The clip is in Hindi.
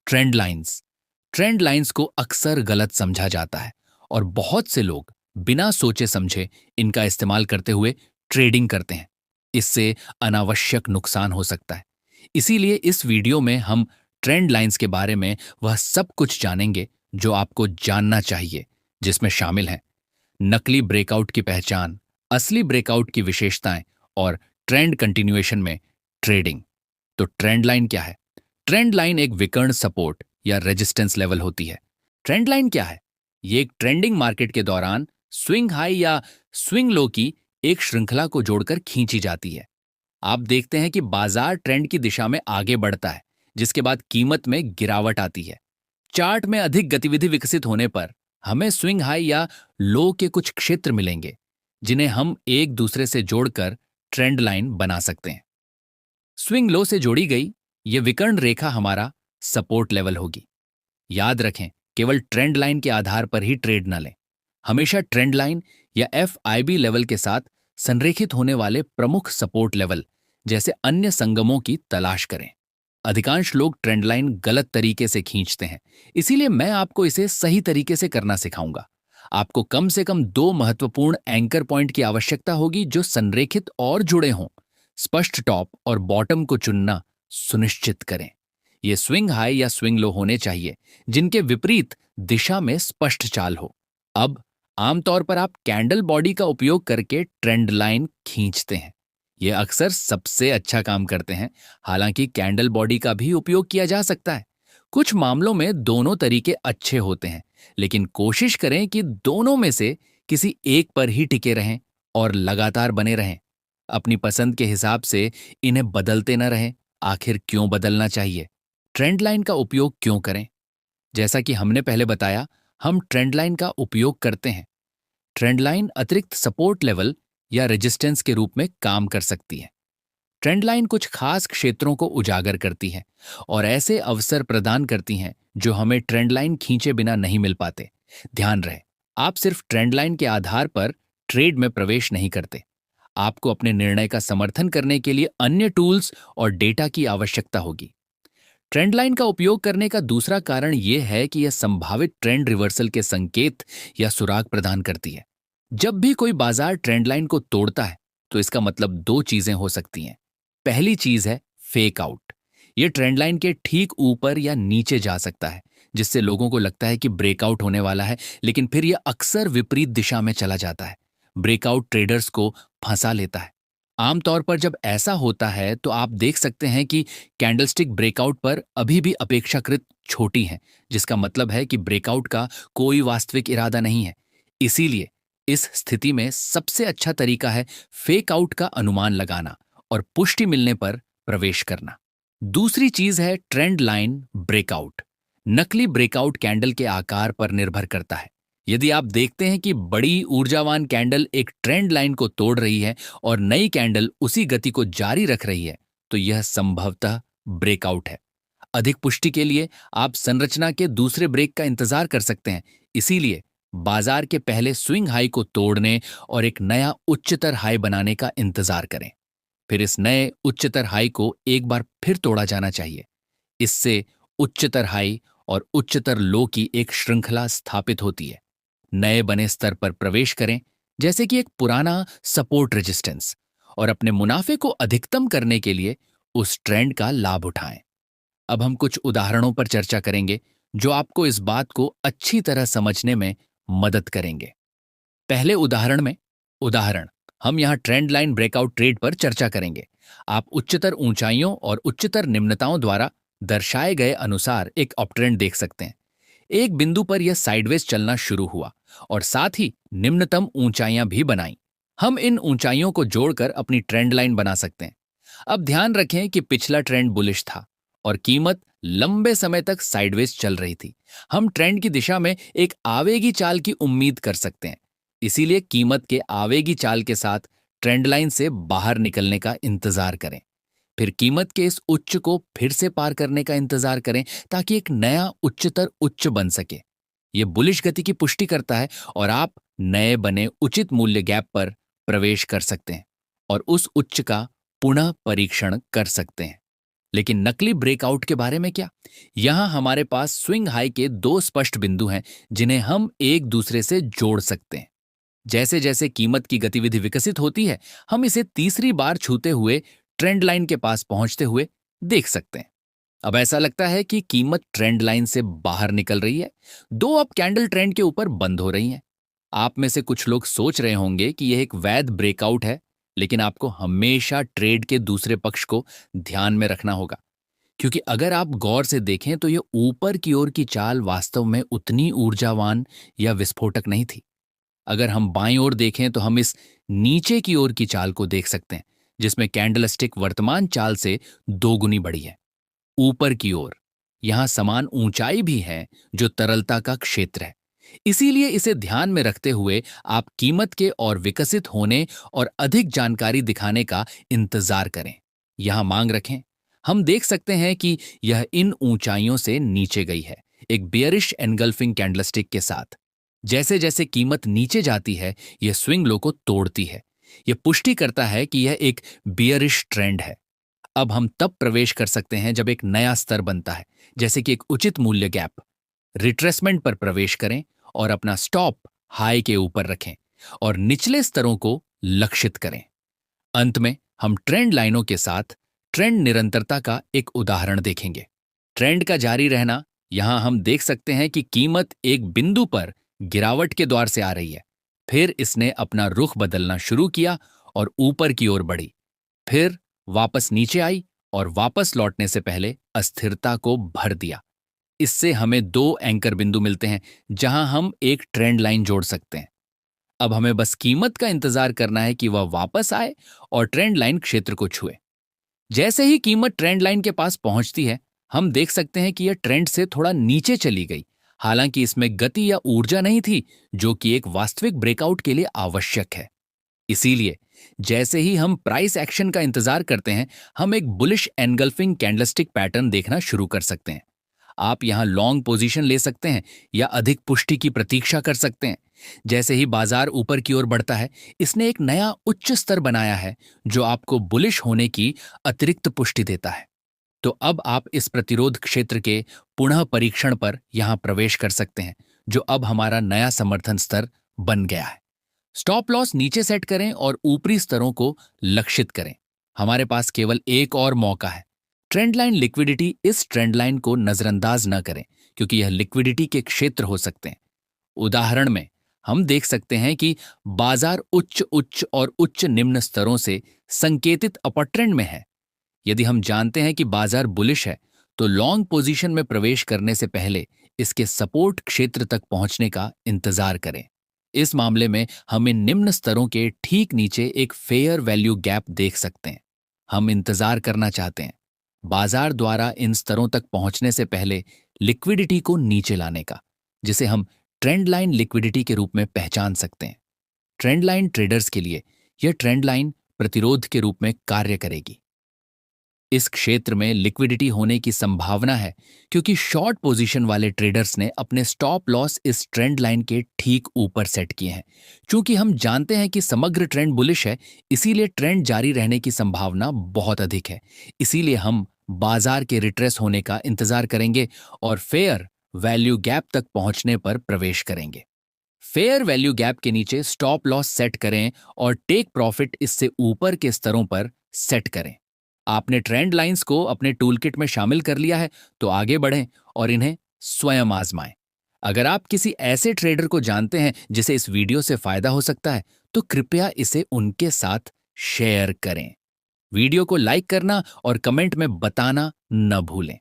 ट्रेंड लाइंस को अक्सर गलत समझा जाता है और बहुत से लोग बिना सोचे समझे इनका इस्तेमाल करते हुए ट्रेडिंग करते हैं। इससे अनावश्यक नुकसान हो सकता है। इसीलिए इस वीडियो में हम ट्रेंड लाइंस के बारे में वह सब कुछ जानेंगे जो आपको जानना चाहिए, जिसमें शामिल हैं नकली ब्रेकआउट की पहचान, असली ब्रेकआउट की विशेषताएं और ट्रेंड कंटिन्यूएशन में ट्रेडिंग। तो ट्रेंड लाइन क्या है? ट्रेंड लाइन एक विकर्ण सपोर्ट या रेजिस्टेंस लेवल होती है। ट्रेंड लाइन क्या है? ये एक ट्रेंडिंग मार्केट के दौरान स्विंग हाई या स्विंग लो की एक श्रृंखला को जोड़कर खींची जाती है। आप देखते हैं कि बाजार ट्रेंड की दिशा में आगे बढ़ता है, जिसके बाद कीमत में गिरावट आती है। चार्ट में अधिक गतिविधि विकसित होने पर हमें स्विंग हाई या लो के कुछ क्षेत्र मिलेंगे, जिन्हें हम एक दूसरे से जोड़कर ट्रेंड लाइन बना सकते हैं। स्विंग लो से जोड़ी गई ये विकर्ण रेखा हमारा सपोर्ट लेवल होगी। याद रखें, केवल ट्रेंड लाइन के आधार पर ही ट्रेड न लें। हमेशा ट्रेंड लाइन या FIB लेवल के साथ संरेखित होने वाले प्रमुख सपोर्ट लेवल जैसे अन्य संगमों की तलाश करें। अधिकांश लोग ट्रेंड लाइन गलत तरीके से खींचते हैं, इसीलिए मैं आपको इसे सही तरीके से करना सिखाऊंगा। आपको कम से कम 2 महत्वपूर्ण एंकर पॉइंट की आवश्यकता होगी जो संरेखित और जुड़े हों। स्पष्ट टॉप और बॉटम को चुनना सुनिश्चित करें। ये स्विंग हाई या स्विंग लो होने चाहिए, जिनके विपरीत दिशा में स्पष्ट चाल हो। अब आमतौर पर आप कैंडल बॉडी का उपयोग करके ट्रेंड लाइन खींचते हैं। ये अक्सर सबसे अच्छा काम करते हैं। हालांकि कैंडल बॉडी का भी उपयोग किया जा सकता है। कुछ मामलों में दोनों तरीके अच्छे होते हैं, लेकिन कोशिश करें कि दोनों में से किसी एक पर ही टिके रहें और लगातार बने रहें। अपनी पसंद के हिसाब से इन्हें बदलते न रहें। आखिर क्यों बदलना चाहिए? ट्रेंड लाइन का उपयोग क्यों करें? जैसा कि हमने पहले बताया, हम ट्रेंड लाइन का उपयोग करते हैं। ट्रेंड लाइन अतिरिक्त सपोर्ट लेवल या रेजिस्टेंस के रूप में काम कर सकती है। ट्रेंड लाइन कुछ खास क्षेत्रों को उजागर करती है और ऐसे अवसर प्रदान करती हैं जो हमें ट्रेंड लाइन खींचे बिना नहीं मिल पाते। ध्यान रहे, आप सिर्फ ट्रेंड लाइन के आधार पर ट्रेड में प्रवेश नहीं करते। आपको अपने निर्णय का समर्थन करने के लिए अन्य टूल्स और डेटा की आवश्यकता होगी। ट्रेंड लाइन का उपयोग करने का दूसरा कारण यह है कि यह संभावित ट्रेंड रिवर्सल के संकेत या सुराग प्रदान करती है। जब भी कोई बाजार ट्रेंड लाइन को तोड़ता है, तो इसका मतलब 2 चीजें हो सकती हैं। पहली चीज है फेक आउट। यह ट्रेंड लाइन के ठीक ऊपर या नीचे जा सकता है, जिससे लोगों को लगता है कि ब्रेकआउट होने वाला है, लेकिन फिर यह अक्सर विपरीत दिशा में चला जाता है। ब्रेकआउट ट्रेडर्स को फंसा लेता है। आमतौर पर जब ऐसा होता है तो आप देख सकते हैं कि कैंडलस्टिक ब्रेकआउट पर अभी भी अपेक्षाकृत छोटी हैं, जिसका मतलब है कि ब्रेकआउट का कोई वास्तविक इरादा नहीं है। इसीलिए इस स्थिति में सबसे अच्छा तरीका है फेक आउट का अनुमान लगाना और पुष्टि मिलने पर प्रवेश करना। दूसरी चीज है ट्रेंड लाइन ब्रेकआउट। नकली ब्रेकआउट कैंडल के आकार पर निर्भर करता है। यदि आप देखते हैं कि बड़ी ऊर्जावान कैंडल एक ट्रेंड लाइन को तोड़ रही है और नई कैंडल उसी गति को जारी रख रही है, तो यह संभवतः ब्रेकआउट है। अधिक पुष्टि के लिए आप संरचना के दूसरे ब्रेक का इंतजार कर सकते हैं। इसीलिए बाजार के पहले स्विंग हाई को तोड़ने और एक नया उच्चतर हाई बनाने का इंतजार करें। फिर इस नए उच्चतर हाई को एक बार फिर तोड़ा जाना चाहिए। इससे उच्चतर हाई और उच्चतर लो की एक श्रृंखला स्थापित होती है। नए बने स्तर पर प्रवेश करें, जैसे कि एक पुराना सपोर्ट रेजिस्टेंस, और अपने मुनाफे को अधिकतम करने के लिए उस ट्रेंड का लाभ उठाएं। अब हम कुछ उदाहरणों पर चर्चा करेंगे जो आपको इस बात को अच्छी तरह समझने में मदद करेंगे। पहले उदाहरण हम यहां ट्रेंड लाइन ब्रेकआउट ट्रेड पर चर्चा करेंगे। आप उच्चतर ऊंचाइयों और उच्चतर निम्नताओं द्वारा दर्शाए गए अनुसार एक अपट्रेंड देख सकते हैं। एक बिंदु पर यह साइडवेज चलना शुरू हुआ और साथ ही निम्नतम ऊंचाइयां भी बनाई। हम इन ऊंचाइयों को जोड़कर अपनी ट्रेंड लाइन बना सकते हैं। अब ध्यान रखें कि पिछला ट्रेंड बुलिश था और कीमत लंबे समय तक साइडवेज चल रही थी। हम ट्रेंड की दिशा में एक आवेगी चाल की उम्मीद कर सकते हैं। इसीलिए कीमत के आवेगी चाल के साथ ट्रेंड लाइन से बाहर निकलने का इंतजार करें। फिर कीमत के इस उच्च को फिर से पार करने का इंतजार करें ताकि एक नया उच्चतर उच्च बन सके। यह बुलिश गति की पुष्टि करता है और आप नए बने उचित मूल्य गैप पर प्रवेश कर सकते हैं और उस उच्च का पुनः परीक्षण कर सकते हैं। लेकिन नकली ब्रेकआउट के बारे में क्या? यहां हमारे पास स्विंग हाई के दो स्पष्ट बिंदु हैं जिन्हें हम एक दूसरे से जोड़ सकते हैं। जैसे जैसे कीमत की गतिविधि विकसित होती है, हम इसे तीसरी बार छूते हुए ट्रेंड लाइन के पास पहुंचते हुए देख सकते हैं। अब ऐसा लगता है कि कीमत ट्रेंड लाइन से बाहर निकल रही है। दो अब कैंडल ट्रेंड के ऊपर बंद हो रही हैं। आप में से कुछ लोग सोच रहे होंगे कि यह एक वैध ब्रेकआउट है, लेकिन आपको हमेशा ट्रेड के दूसरे पक्ष को ध्यान में रखना होगा, क्योंकि अगर आप गौर से देखें तो यह ऊपर की ओर की चाल वास्तव में उतनी ऊर्जावान या विस्फोटक नहीं थी। अगर हम बाईं ओर देखें तो हम इस नीचे की ओर की चाल को देख सकते हैं, जिसमें कैंडलस्टिक वर्तमान चाल से दोगुनी बढ़ी है। ऊपर की ओर यहां समान ऊंचाई भी है, जो तरलता का क्षेत्र है। इसीलिए इसे ध्यान में रखते हुए आप कीमत के और विकसित होने और अधिक जानकारी दिखाने का इंतजार करें। यहां मांग रखें। हम देख सकते हैं कि यह इन ऊंचाइयों से नीचे गई है, एक बियरिश एनगल्फिंग कैंडलस्टिक के साथ। जैसे जैसे कीमत नीचे जाती है, यह स्विंग लो को तोड़ती है। यह पुष्टि करता है कि यह एक बियरिश ट्रेंड है। अब हम तब प्रवेश कर सकते हैं जब एक नया स्तर बनता है, जैसे कि एक उचित मूल्य गैप। रिट्रेसमेंट पर प्रवेश करें और अपना स्टॉप हाई के ऊपर रखें और निचले स्तरों को लक्षित करें। अंत में हम ट्रेंड लाइनों के साथ ट्रेंड निरंतरता का एक उदाहरण देखेंगे। ट्रेंड का जारी रहना, यहां हम देख सकते हैं कि कीमत एक बिंदु पर गिरावट के द्वार से आ रही है। फिर इसने अपना रुख बदलना शुरू किया और ऊपर की ओर बढ़ी, फिर वापस नीचे आई और वापस लौटने से पहले अस्थिरता को भर दिया। इससे हमें दो एंकर बिंदु मिलते हैं जहां हम एक ट्रेंड लाइन जोड़ सकते हैं। अब हमें बस कीमत का इंतजार करना है कि वह वापस आए और ट्रेंड लाइन क्षेत्र को छुए। जैसे ही कीमत ट्रेंड लाइन के पास पहुंचती है, हम देख सकते हैं कि यह ट्रेंड से थोड़ा नीचे चली गई। हालांकि इसमें गति या ऊर्जा नहीं थी, जो कि एक वास्तविक ब्रेकआउट के लिए आवश्यक है। इसीलिए जैसे ही हम प्राइस एक्शन का इंतजार करते हैं, हम एक बुलिश एनगल्फिंग कैंडलस्टिक पैटर्न देखना शुरू कर सकते हैं। आप यहां लॉन्ग पोजीशन ले सकते हैं या अधिक पुष्टि की प्रतीक्षा कर सकते हैं। जैसे ही बाजार ऊपर की ओर बढ़ता है, इसने एक नया उच्च स्तर बनाया है, जो आपको बुलिश होने की अतिरिक्त पुष्टि देता है। तो अब आप इस प्रतिरोध क्षेत्र के पुनः परीक्षण पर यहां प्रवेश कर सकते हैं, जो अब हमारा नया समर्थन स्तर बन गया है। स्टॉप लॉस नीचे सेट करें और ऊपरी स्तरों को लक्षित करें। हमारे पास केवल एक और मौका है। ट्रेंड लाइन लिक्विडिटी, इस ट्रेंड लाइन को नजरअंदाज न करें, क्योंकि यह लिक्विडिटी के क्षेत्र हो सकते हैं। उदाहरण में हम देख सकते हैं कि बाजार उच्च उच्च और उच्च निम्न स्तरों से संकेतित अपर ट्रेंड में है। यदि हम जानते हैं कि बाजार बुलिश है, तो लॉन्ग पोजीशन में प्रवेश करने से पहले इसके सपोर्ट क्षेत्र तक पहुंचने का इंतजार करें। इस मामले में हम इन निम्न स्तरों के ठीक नीचे एक फेयर वैल्यू गैप देख सकते हैं। हम इंतजार करना चाहते हैं बाजार द्वारा इन स्तरों तक पहुंचने से पहले लिक्विडिटी को नीचे लाने का, जिसे हम ट्रेंड लाइन लिक्विडिटी के रूप में पहचान सकते हैं। ट्रेंड लाइन ट्रेडर्स के लिए यह ट्रेंड लाइन प्रतिरोध के रूप में कार्य करेगी। इस क्षेत्र में लिक्विडिटी होने की संभावना है, क्योंकि शॉर्ट पोजीशन वाले ट्रेडर्स ने अपने स्टॉप लॉस इस ट्रेंड लाइन के ठीक ऊपर सेट किए हैं। चूंकि हम जानते हैं कि समग्र ट्रेंड बुलिश है, इसीलिए ट्रेंड जारी रहने की संभावना बहुत अधिक है। इसीलिए हम बाजार के रिट्रेस होने का इंतजार करेंगे और फेयर वैल्यू गैप तक पहुंचने पर प्रवेश करेंगे। फेयर वैल्यू गैप के नीचे स्टॉप लॉस सेट करें और टेक प्रॉफिट इससे ऊपर के स्तरों पर सेट करें। आपने ट्रेंड लाइंस को अपने टूलकिट में शामिल कर लिया है, तो आगे बढ़ें और इन्हें स्वयं आजमाएं। अगर आप किसी ऐसे ट्रेडर को जानते हैं जिसे इस वीडियो से फायदा हो सकता है, तो कृपया इसे उनके साथ शेयर करें। वीडियो को लाइक करना और कमेंट में बताना न भूलें।